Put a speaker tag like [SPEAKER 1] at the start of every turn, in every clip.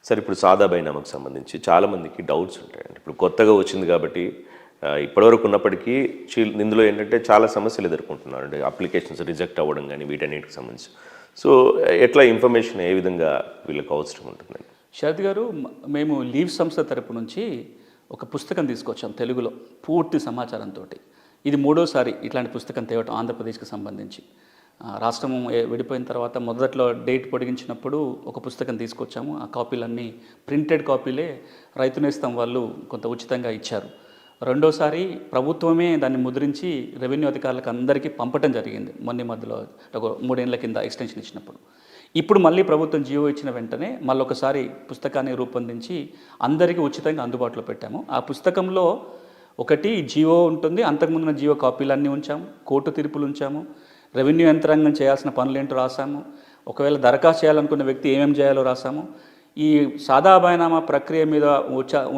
[SPEAKER 1] Sir ఇప్పుడు సాదా బైనామాకు సంబంధించి చాలామందికి డౌట్స్ ఉంటాయండి. ఇప్పుడు కొత్తగా వచ్చింది కాబట్టి ఇప్పటివరకు ఉన్నప్పటికీ ఇందులో ఏంటంటే చాలా సమస్యలు ఎదుర్కొంటున్నారు. అంటే అప్లికేషన్స్ రిజెక్ట్ అవ్వడం కానీ వీటన్నిటికి సంబంధించి. సో ఎట్లా ఇన్ఫర్మేషన్ ఏ విధంగా వీళ్ళకి అవసరం ఉంటుందండి?
[SPEAKER 2] శరత్ గారు, మేము లీవ్ సంస్థ తరపు నుంచి ఒక పుస్తకం తీసుకొచ్చాం తెలుగులో పూర్తి సమాచారంతో. ఇది మూడోసారి ఇట్లాంటి పుస్తకం తేవటం ఆంధ్రప్రదేశ్కి సంబంధించి. రాష్ట్రం విడిపోయిన తర్వాత మొదట్లో డేట్ పొడిగించినప్పుడు ఒక పుస్తకం తీసుకొచ్చాము. ఆ కాపీలన్నీ ప్రింటెడ్ కాపీలే రైతు నేస్తం వాళ్ళు కొంత ఉచితంగా ఇచ్చారు. రెండోసారి ప్రభుత్వమే దాన్ని ముద్రించి రెవెన్యూ అధికారులకు అందరికీ పంపటం జరిగింది మొన్న మధ్యలో, ఒక 3 ఏళ్ల కింద ఎక్స్టెన్షన్ ఇచ్చినప్పుడు. ఇప్పుడు మళ్ళీ ప్రభుత్వం జియో ఇచ్చిన వెంటనే మళ్ళొకసారి పుస్తకాన్ని రూపొందించి అందరికీ ఉచితంగా అందుబాటులో పెట్టాము. ఆ పుస్తకంలో ఒకటి జియో ఉంటుంది, అంతకుముందున్న జియో కాపీలన్నీ ఉంచాము, కోర్టు తీర్పులు ఉంచాము, రెవెన్యూ యంత్రాంగం చేయాల్సిన పనులు ఏంటో రాసాము, ఒకవేళ దరఖాస్తు చేయాలనుకున్న వ్యక్తి ఏమేమి చేయాలో రాసాము. ఈ సాదా బైనామా ప్రక్రియ మీద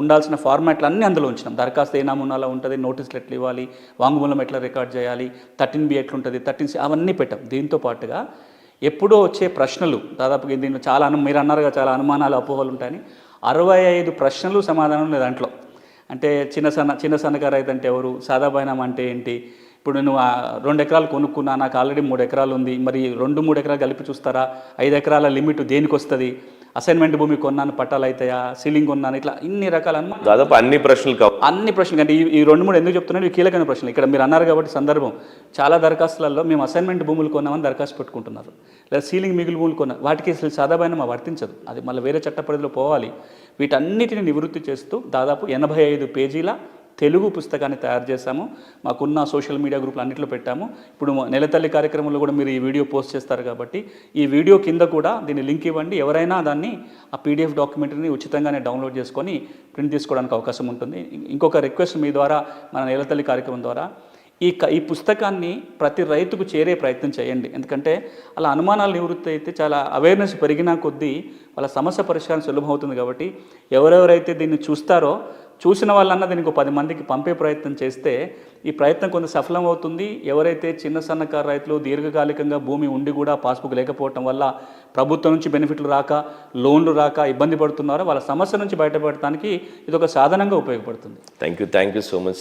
[SPEAKER 2] ఉండాల్సిన ఫార్మాట్లు అన్నీ అందులో ఉంచినాం. దరఖాస్తు ఏ నమూనాలో ఉంటుంది, నోటీసులు ఎట్లా ఇవ్వాలి, వాంగ్మూలం ఎట్లా రికార్డ్ చేయాలి, 13B ఎట్లుంటుంది, 13C అవన్నీ పెట్టాం. దీంతో పాటుగా ఎప్పుడో వచ్చే ప్రశ్నలు, దాదాపుగా దీనిలో చాలా మీరు అన్నారుగా చాలా అనుమానాలు అపోహలు ఉంటాయని, 65 ప్రశ్నలు సమాధానం లేదు దాంట్లో. అంటే చిన్న సన్నకారు రైతు అంటే ఎవరు, సాదా బైనామా అంటే ఏంటి, ఇప్పుడు నేను 2 ఎకరాలు కొనుక్కున్నా, నాకు ఆల్రెడీ 3 ఎకరాలు ఉంది, మరి 2-3 ఎకరాలు కలిపి చూస్తారా, 5 ఎకరాల లిమిట్ దేనికి వస్తుంది, అసైన్మెంట్ భూమి కొన్నాను పట్టాలు అవుతాయా, సీలింగ్ కొన్నాను, ఇట్లా ఇన్ని రకాల
[SPEAKER 1] దాదాపు అన్ని ప్రశ్నలు
[SPEAKER 2] అంటే ఈ 2-3 ఎందుకు చెప్తున్నాను, ఇవి కీలకమైన ప్రశ్నలు. ఇక్కడ మీరు అన్నారు కాబట్టి సందర్భం, చాలా దరఖాస్తులలో మేము అసైన్మెంట్ భూములు కొన్నామని దరఖాస్తు పెట్టుకుంటున్నారు, లేదా సీలింగ్ మిగులు భూములు కొన్నా, వాటికి అసలు సాదా బైనామా వర్తించదు, అది మళ్ళీ వేరే చట్ట పరిధిలో పోవాలి. వీటన్నిటిని నివృత్తి చేస్తూ దాదాపు 85 పేజీల తెలుగు పుస్తకాన్ని తయారు చేశాము. మాకున్న సోషల్ మీడియా గ్రూపులు అన్నింటిలో పెట్టాము. ఇప్పుడు నెలతల్లి కార్యక్రమంలో కూడా మీరు ఈ వీడియో పోస్ట్ చేస్తారు కాబట్టి ఈ వీడియో కింద కూడా దీన్ని లింక్ ఇవ్వండి. ఎవరైనా దాన్ని ఆ PDF డాక్యుమెంటరీని ఉచితంగానే డౌన్లోడ్ చేసుకొని ప్రింట్ తీసుకోవడానికి అవకాశం ఉంటుంది. ఇంకొక రిక్వెస్ట్ మీ ద్వారా, మన నెలతల్లి కార్యక్రమం ద్వారా, ఈ పుస్తకాన్ని ప్రతి రైతుకు చేరే ప్రయత్నం చేయండి. ఎందుకంటే అలా అనుమానాలు నివృత్తి అయితే చాలా అవేర్నెస్ పెరిగినా కొద్దీ వాళ్ళ సమస్య పరిష్కారం సులభమవుతుంది. కాబట్టి ఎవరెవరైతే దీన్ని చూసిన వాళ్ళన్నా దీనికి 10 మందికి పంపే ప్రయత్నం చేస్తే ఈ ప్రయత్నం కొంత సఫలం అవుతుంది. ఎవరైతే చిన్న సన్నకారు రైతులు దీర్ఘకాలికంగా భూమి ఉండి కూడా పాస్బుక్ లేకపోవటం వల్ల ప్రభుత్వం నుంచి బెనిఫిట్లు రాక, లోన్లు రాక ఇబ్బంది పడుతున్నారో వాళ్ళ సమస్య నుంచి బయటపడటానికి ఇది ఒక సాధనంగా ఉపయోగపడుతుంది.
[SPEAKER 1] Thank you so much.